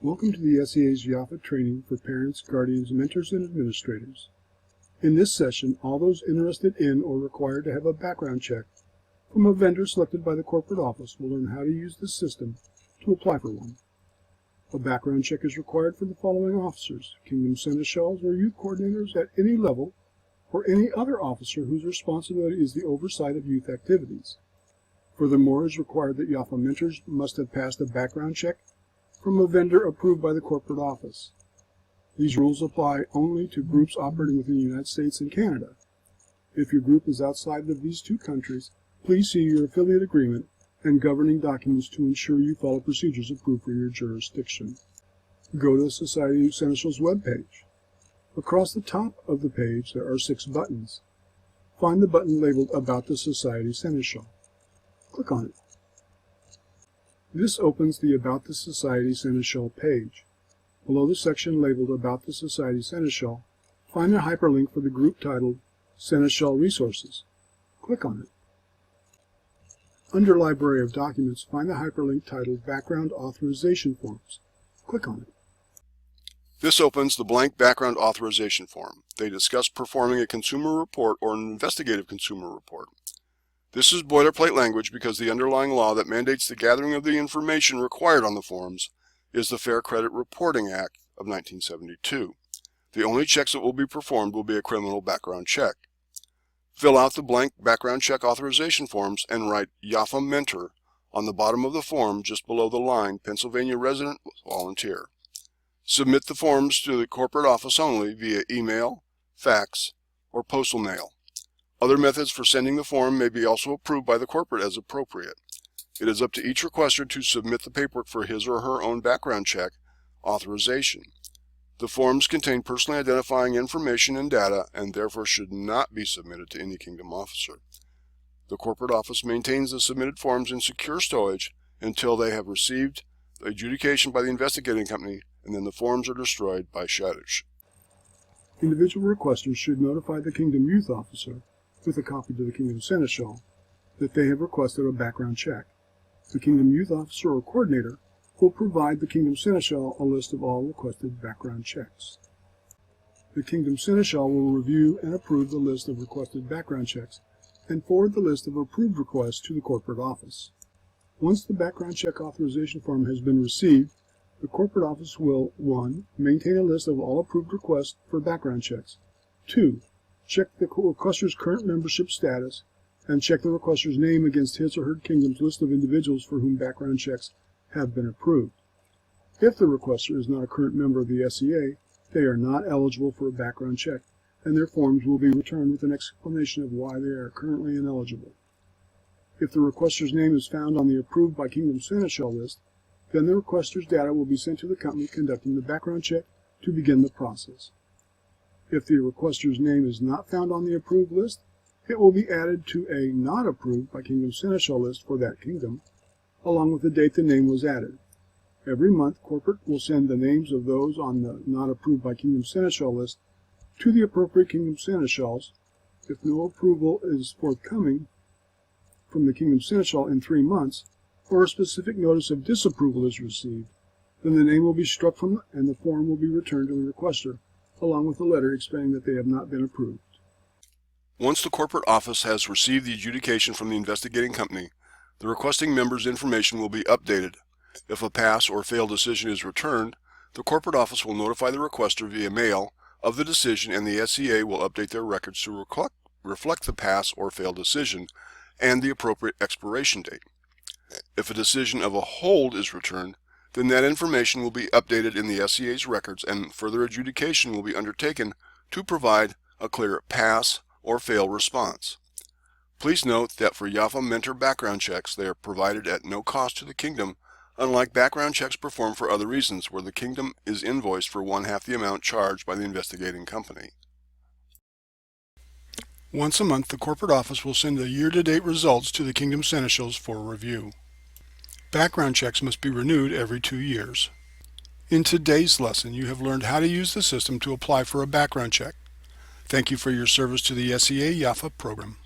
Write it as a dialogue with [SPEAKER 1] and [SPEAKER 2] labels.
[SPEAKER 1] Welcome to the SEA's YAFA training for parents, guardians, mentors, and administrators. In this session, all those interested in or required to have a background check from a vendor selected by the corporate office will learn how to use the system to apply for one. A background check is required for the following officers: Kingdom Seneschals or youth coordinators at any level, or any other officer whose responsibility is the oversight of youth activities. Furthermore, it is required that YAFA mentors must have passed a background check from a vendor approved by the corporate office. These rules apply only to groups operating within the United States and Canada. If your group is outside of these two countries, please see your affiliate agreement and governing documents to ensure you follow procedures approved for your jurisdiction. Go to the Society of Seneschals webpage. Across the top of the page, there are 6 buttons. Find the button labeled About the Society Seneschal. Click on it. This opens the About the Society Seneschal page. Below the section labeled About the Society Seneschal, find a hyperlink for the group titled Seneschal Resources. Click on it. Under Library of Documents, find the hyperlink titled Background Authorization Forms. Click on it.
[SPEAKER 2] This opens the blank background authorization form. They discuss performing a consumer report or an investigative consumer report. This is boilerplate language because the underlying law that mandates the gathering of the information required on the forms is the Fair Credit Reporting Act of 1972. The only checks that will be performed will be a criminal background check. Fill out the blank background check authorization forms and write YAFA Mentor on the bottom of the form just below the line Pennsylvania Resident Volunteer. Submit the forms to the corporate office only via email, fax, or postal mail. Other methods for sending the form may be also approved by the corporate as appropriate. It is up to each requester to submit the paperwork for his or her own background check authorization. The forms contain personally identifying information and data and therefore should not be submitted to any Kingdom officer. The corporate office maintains the submitted forms in secure storage until they have received the adjudication by the investigating company, and then the forms are destroyed by shatters.
[SPEAKER 1] Individual requesters should notify the Kingdom Youth Officer, with a copy to the Kingdom Seneschal, that they have requested a background check. The Kingdom Youth Officer or Coordinator will provide the Kingdom Seneschal a list of all requested background checks. The Kingdom Seneschal will review and approve the list of requested background checks and forward the list of approved requests to the corporate office. Once the background check authorization form has been received, the corporate office will 1. Maintain a list of all approved requests for background checks. 2. Check the requester's current membership status and check the requester's name against his or her kingdom's list of individuals for whom background checks have been approved. If the requester is not a current member of the SEA, they are not eligible for a background check, and their forms will be returned with an explanation of why they are currently ineligible. If the requester's name is found on the Approved by Kingdom Seneschal list, then the requester's data will be sent to the company conducting the background check to begin the process. If the requester's name is not found on the approved list, it will be added to a Not Approved by Kingdom Seneschal list for that kingdom, along with the date the name was added. Every month, corporate will send the names of those on the Not Approved by Kingdom Seneschal list to the appropriate Kingdom Seneschals. If no approval is forthcoming from the Kingdom Seneschal in 3 months, or a specific notice of disapproval is received, then the name will be struck from and the form will be returned to the requester, along with a letter explaining that they have not been approved.
[SPEAKER 2] Once the corporate office has received the adjudication from the investigating company, the requesting member's information will be updated. If a pass or fail decision is returned, the corporate office will notify the requester via mail of the decision, and the SEA will update their records to reflect the pass or fail decision and the appropriate expiration date. If a decision of a hold is returned, then that information will be updated in the SEA's records and further adjudication will be undertaken to provide a clear pass or fail response. Please note that for YAFA Mentor background checks, they are provided at no cost to the Kingdom, unlike background checks performed for other reasons where the Kingdom is invoiced for 1/2 the amount charged by the investigating company.
[SPEAKER 1] Once a month, the corporate office will send the year-to-date results to the Kingdom Seneschals for review. Background checks must be renewed every 2 years. In today's lesson, you have learned how to use the system to apply for a background check. Thank you for your service to the SEA YAFA program.